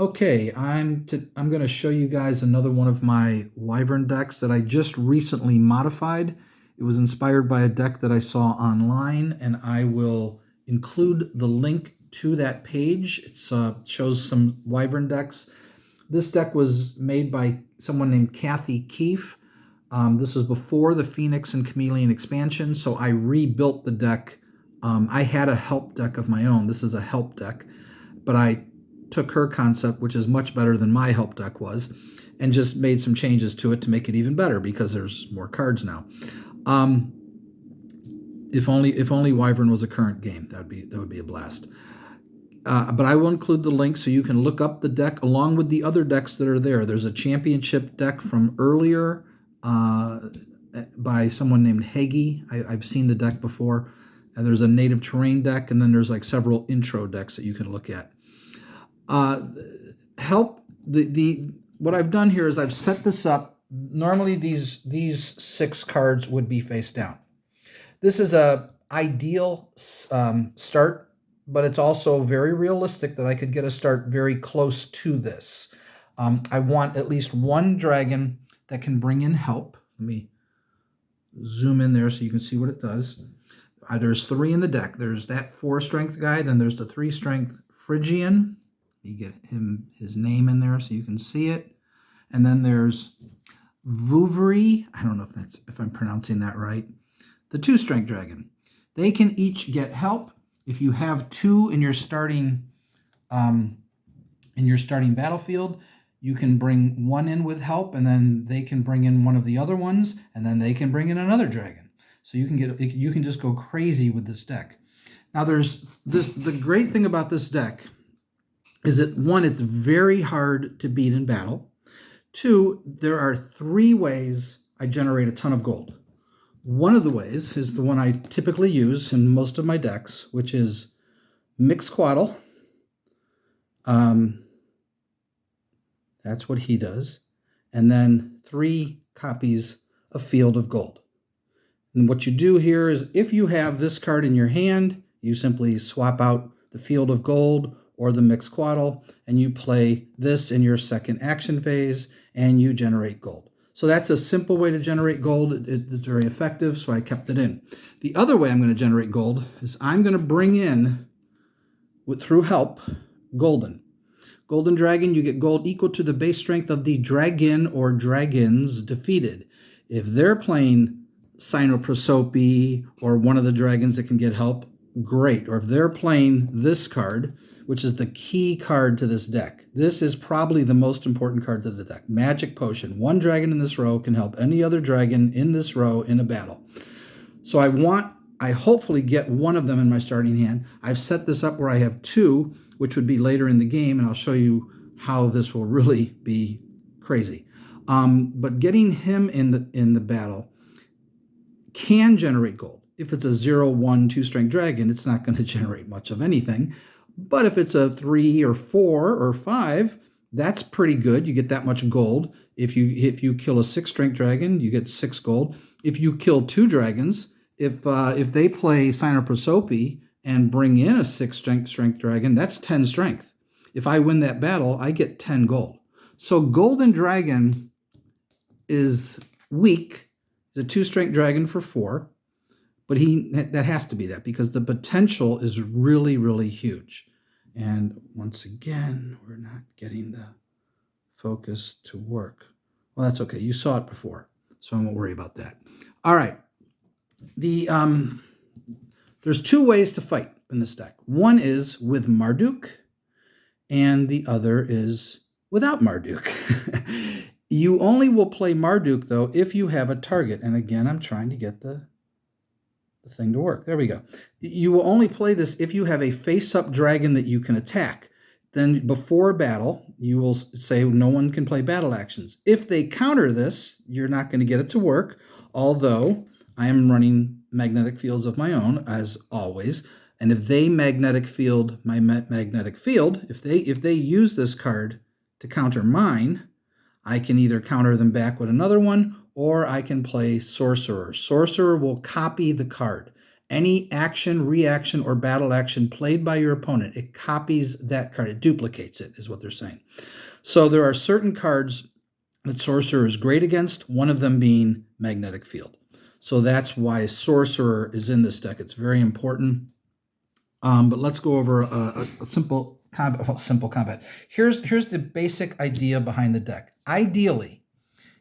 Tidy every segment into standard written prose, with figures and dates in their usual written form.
Okay, I'm going to show you guys another one of my Wyvern decks that I just recently modified. It was inspired by a deck that I saw online, and I will include the link to that page. It shows some Wyvern decks. This deck was made by someone named Keef. This was before the Phoenix and Chameleon expansion, so I rebuilt the deck. I had a help deck of my own. This is a help deck, but I took her concept, which is much better than my help deck was, and just made some changes to it to make it even better because there's more cards now. If only Wyvern was a current game, that would be a blast. But I will include the link so you can look up the deck along with the other decks that are there. There's a championship deck from earlier by someone named Heggie. I've seen the deck before. And there's a native terrain deck, and then there's like several intro decks that you can look at. What I've done here is I've set this up. Normally these 6 cards would be face down. This is a ideal start, but it's also very realistic that I could get a start very close to this. I want at least one dragon that can bring in help. Let me zoom in there so you can see what it does. There's 3 in the deck. There's that 4 strength guy, then there's the 3 strength Phrygian. You get his name in there so you can see it. And then there's Vouivre. I don't know if I'm pronouncing that right. The 2 strength dragon. They can each get help. If you have 2 in your starting battlefield, you can bring 1 in with help, and then they can bring in one of the other ones, and then they can bring in another dragon. So you can just go crazy with this deck. Now there's the great thing about this deck is that 1, it's very hard to beat in battle. 2, there are 3 ways I generate a ton of gold. One of the ways is the one I typically use in most of my decks, which is Mixcoatl. That's what he does. And then 3 copies of Field of Gold. And what you do here is if you have this card in your hand, you simply swap out the Field of Gold or the Mixcoatl, and you play this in your second action phase, and you generate gold. So that's a simple way to generate gold. It's very effective, so I kept it in. The other way I'm going to generate gold is I'm going to bring in, through help, Golden. Golden Dragon, you get gold equal to the base strength of the dragon or dragons defeated. If they're playing Cynoprosopi or one of the dragons that can get help, great. Or if they're playing this card, which is the key card to this deck. This is probably the most important card to the deck. Magic Potion. 1 dragon in this row can help any other dragon in this row in a battle. So I hopefully get 1 of them in my starting hand. I've set this up where I have 2, which would be later in the game, and I'll show you how this will really be crazy. But getting him in the battle can generate gold. If it's a 0, 1, 2 strength dragon, it's not going to generate much of anything. But if it's a 3 or 4 or 5, that's pretty good. You get that much gold. If you kill a 6 strength dragon, you get 6 gold. If you kill 2 dragons, if they play Cynoprosopi and bring in a 6 strength dragon, that's 10 strength. If I win that battle, I get 10 gold. So Golden Dragon is weak. It's a 2 strength dragon for 4. But that has to be that because the potential is really, really huge. And once again, we're not getting the focus to work. Well, that's okay. You saw it before, so I won't worry about that. All right. There's 2 ways to fight in this deck. One is with Marduk, and the other is without Marduk. You only will play Marduk, though, if you have a target. And again, I'm trying to get the thing to work. There we go. You will only play this if you have a face-up dragon that you can attack. Then before battle, you will say no one can play battle actions. If they counter this, you're not going to get it to work, although I am running magnetic fields of my own, as always. And if they magnetic field my magnetic field, if they use this card to counter mine, I can either counter them back with another one, or I can play Sorcerer. Sorcerer will copy the card. Any action, reaction, or battle action played by your opponent, it copies that card. It duplicates it, is what they're saying. So there are certain cards that Sorcerer is great against, one of them being Magnetic Field. So that's why Sorcerer is in this deck. It's very important. But let's go over a simple combat. Well, simple combat. Here's the basic idea behind the deck. Ideally,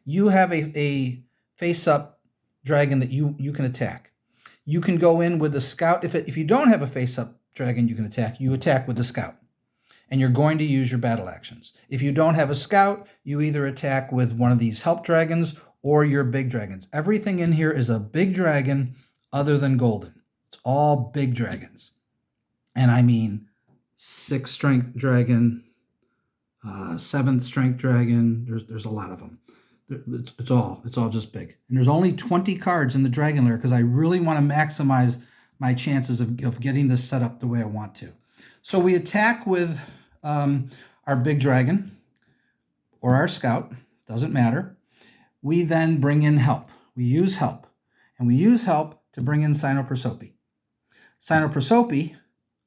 you have a face-up dragon that you can attack. You can go in with the scout. If you don't have a face-up dragon you can attack, you attack with the scout. And you're going to use your battle actions. If you don't have a scout, you either attack with one of these help dragons or your big dragons. Everything in here is a big dragon other than golden. It's all big dragons. And I mean 6th strength dragon, 7th strength dragon. There's a lot of them. It's all just big. And there's only 20 cards in the Dragon Lair because I really want to maximize my chances of getting this set up the way I want to. So we attack with our big dragon or our scout, doesn't matter. We then bring in help. We use help. And we use help to bring in Cynoprosopi. Cynoprosopi,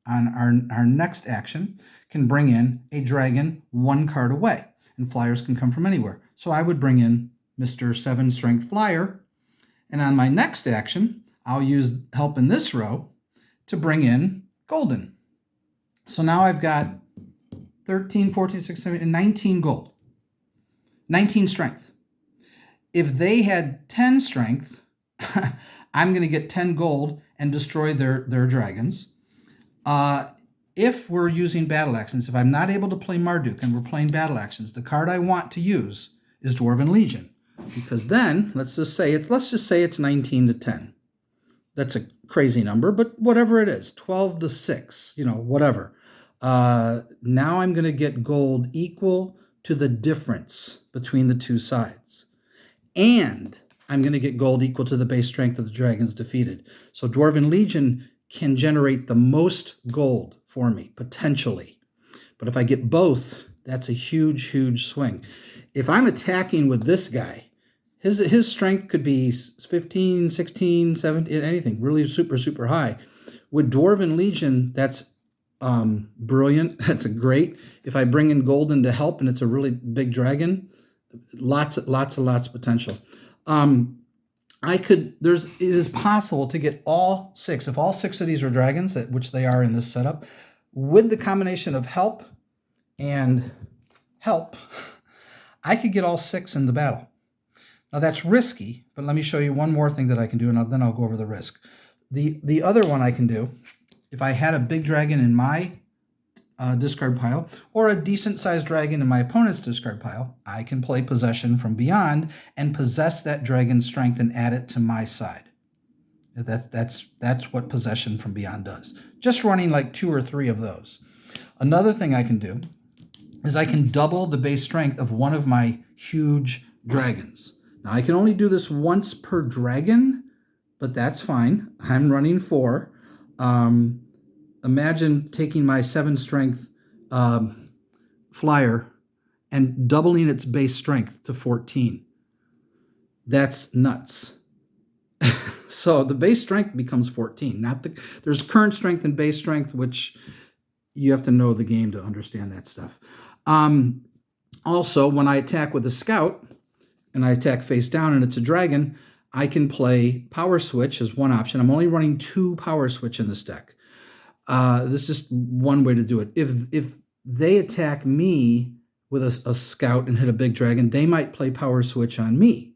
on our next action, can bring in a dragon 1 card away. And flyers can come from anywhere. So I would bring in Mr. 7 Strength Flyer. And on my next action, I'll use help in this row to bring in Golden. So now I've got 13, 14, 16, 17, 19 gold. 19 strength. If they had 10 strength, I'm going to get 10 gold and destroy their dragons. If we're using battle actions, if I'm not able to play Marduk and we're playing battle actions, the card I want to use is Dwarven Legion. Because then, let's just say it's 19 to 10. That's a crazy number, but whatever it is, 12 to 6, whatever. Now I'm going to get gold equal to the difference between the two sides. And I'm going to get gold equal to the base strength of the dragons defeated. So Dwarven Legion can generate the most gold for me, potentially. But if I get both, that's a huge, huge swing. If I'm attacking with this guy, his strength could be 15, 16, 17, anything, really super, super high. With Dwarven Legion, that's brilliant. That's great. If I bring in Golden to help and it's a really big dragon, lots of potential. It is possible to get all 6, if all 6 of these are dragons, which they are in this setup, with the combination of help and help, I could get all 6 in the battle. Now that's risky, but let me show you one more thing that I can do, and then I'll go over the risk. The other one I can do, if I had a big dragon in my discard pile, or a decent-sized dragon in my opponent's discard pile, I can play Possession from Beyond and possess that dragon's strength and add it to my side. That's what Possession from Beyond does. Just running like 2 or 3 of those. Another thing I can do is I can double the base strength of one of my huge dragons. Now I can only do this once per dragon, but that's fine. I'm running 4. Imagine taking my 7 strength flyer and doubling its base strength to 14. That's nuts. So the base strength becomes 14. There's current strength and base strength, which you have to know the game to understand that stuff. Also, when I attack with a scout and I attack face down and it's a dragon, I can play Power Switch as one option. I'm only running 2 Power Switch in this deck. This is just one way to do it. If they attack me with a scout and hit a big dragon, they might play Power Switch on me.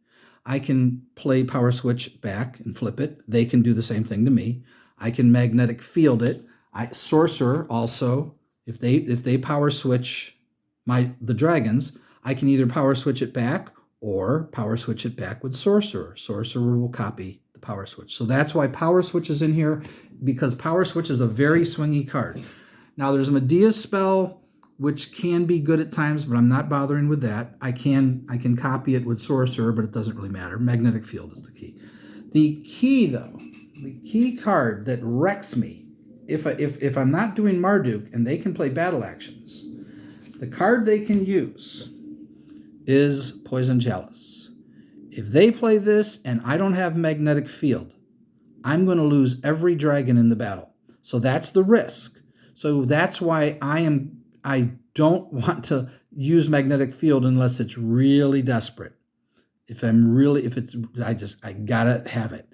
I can play Power Switch back and flip it. They can do the same thing to me. I can Magnetic Field it. Sorcerer also, if they Power Switch the dragons, I can either Power Switch it back or Power Switch it back with Sorcerer. Sorcerer will copy the Power Switch. So that's why Power Switch is in here, because Power Switch is a very swingy card. Now there's a Medea's spell, which can be good at times, but I'm not bothering with that. I can copy it with Sorcerer, but it doesn't really matter. Magnetic Field is the key. The key, though, the key card that wrecks me, if I'm not doing Marduk and they can play battle actions, the card they can use is Poison Chalice. If they play this and I don't have Magnetic Field, I'm going to lose every dragon in the battle. So that's the risk. So that's why I don't want to use magnetic field unless it's really desperate. If I gotta have it.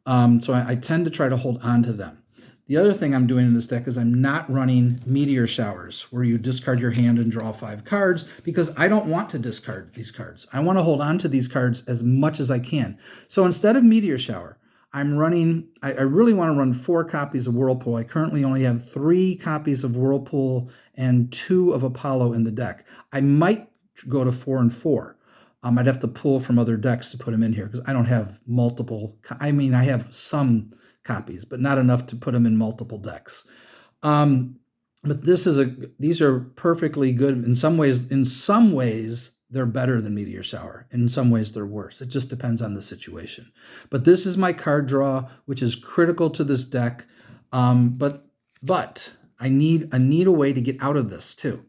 So I tend to try to hold on to them. The other thing I'm doing in this deck is I'm not running meteor showers where you discard your hand and draw 5 cards, because I don't want to discard these cards. I want to hold on to these cards as much as I can. So instead of meteor shower, I'm running, I really want to run 4 copies of Whirlpool. I currently only have 3 copies of Whirlpool and 2 of Apollo in the deck. I might go to 4 and 4. I'd have to pull from other decks to put them in here because I don't have multiple. I mean, I have some copies, but not enough to put them in multiple decks. But these are perfectly good. In some ways, they're better than Meteor Shower. In some ways, they're worse. It just depends on the situation. But this is my card draw, which is critical to this deck. But I need a way to get out of this too.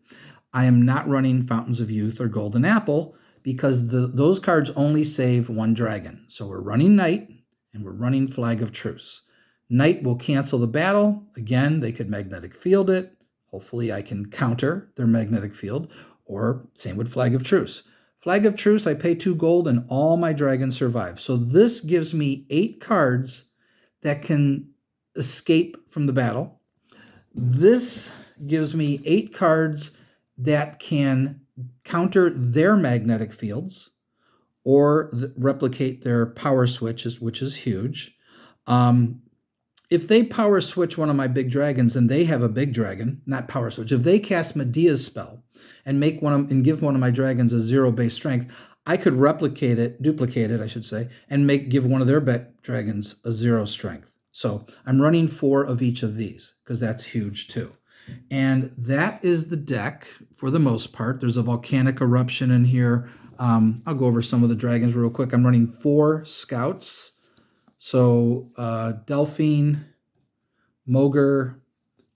I am not running Fountains of Youth or Golden Apple, because those cards only save 1 dragon. So we're running Knight, and we're running Flag of Truce. Knight will cancel the battle. Again, they could magnetic field it. Hopefully I can counter their magnetic field, or same with Flag of Truce. Flag of Truce, I pay 2 gold, and all my dragons survive. So this gives me 8 cards that can escape from the battle. This gives me 8 cards that can counter their magnetic fields or replicate their power switches, which is huge. If they power switch one of my big dragons and they have a big dragon, not power switch, if they cast Medea's spell and give one of my dragons a 0 base strength, I could duplicate it, I should say, and give one of their dragons a 0 strength. So I'm running 4 of each of these because that's huge too. And that is the deck for the most part. There's a Volcanic Eruption in here. I'll go over some of the dragons real quick. I'm running 4 scouts. So Delphyne, Moghur,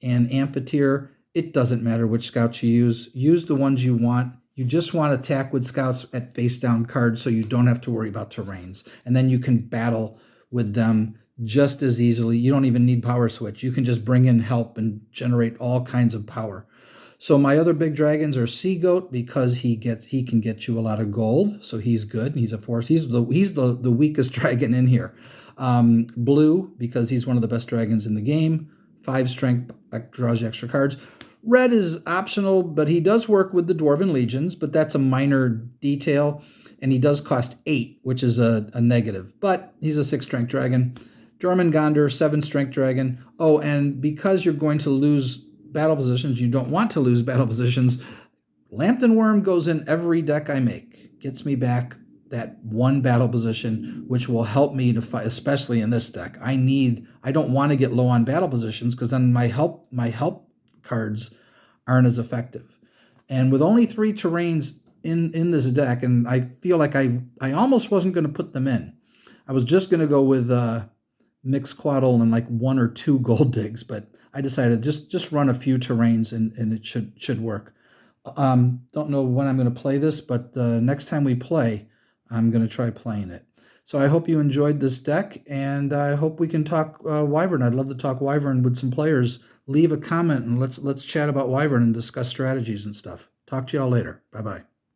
and Amphiptere. It doesn't matter which scouts you use. Use the ones you want. You just want to attack with scouts at face down cards so you don't have to worry about terrains. And then you can battle with them just as easily. You don't even need power switch. You can just bring in help and generate all kinds of power. So my other big dragons are Sea Goat, because he can get you a lot of gold. So he's good. He's a force. He's the weakest dragon in here. Blue, because he's one of the best dragons in the game. 5 strength, draws you extra cards. Red is optional, but he does work with the Dwarven Legions, but that's a minor detail. And he does cost 8, which is a negative. But he's a 6 strength dragon. Jormungandr, 7 strength dragon. Oh, and because you're going to lose battle positions, you don't want to lose battle positions, Lambton Wurm goes in every deck I make. Gets me back that 1 battle position, which will help me to fight, especially in this deck. I don't want to get low on battle positions, because then my help cards aren't as effective. And with only 3 terrains in this deck, and I feel like I almost wasn't going to put them in. I was just going to go with Mixcoatl and like 1 or 2 gold digs, but I decided just run a few terrains and it should work. Don't know when I'm going to play this, but next time we play, I'm going to try playing it. So I hope you enjoyed this deck, and I hope we can talk Wyvern. I'd love to talk Wyvern with some players. Leave a comment and let's chat about Wyvern and discuss strategies and stuff. Talk to y'all later. Bye-bye.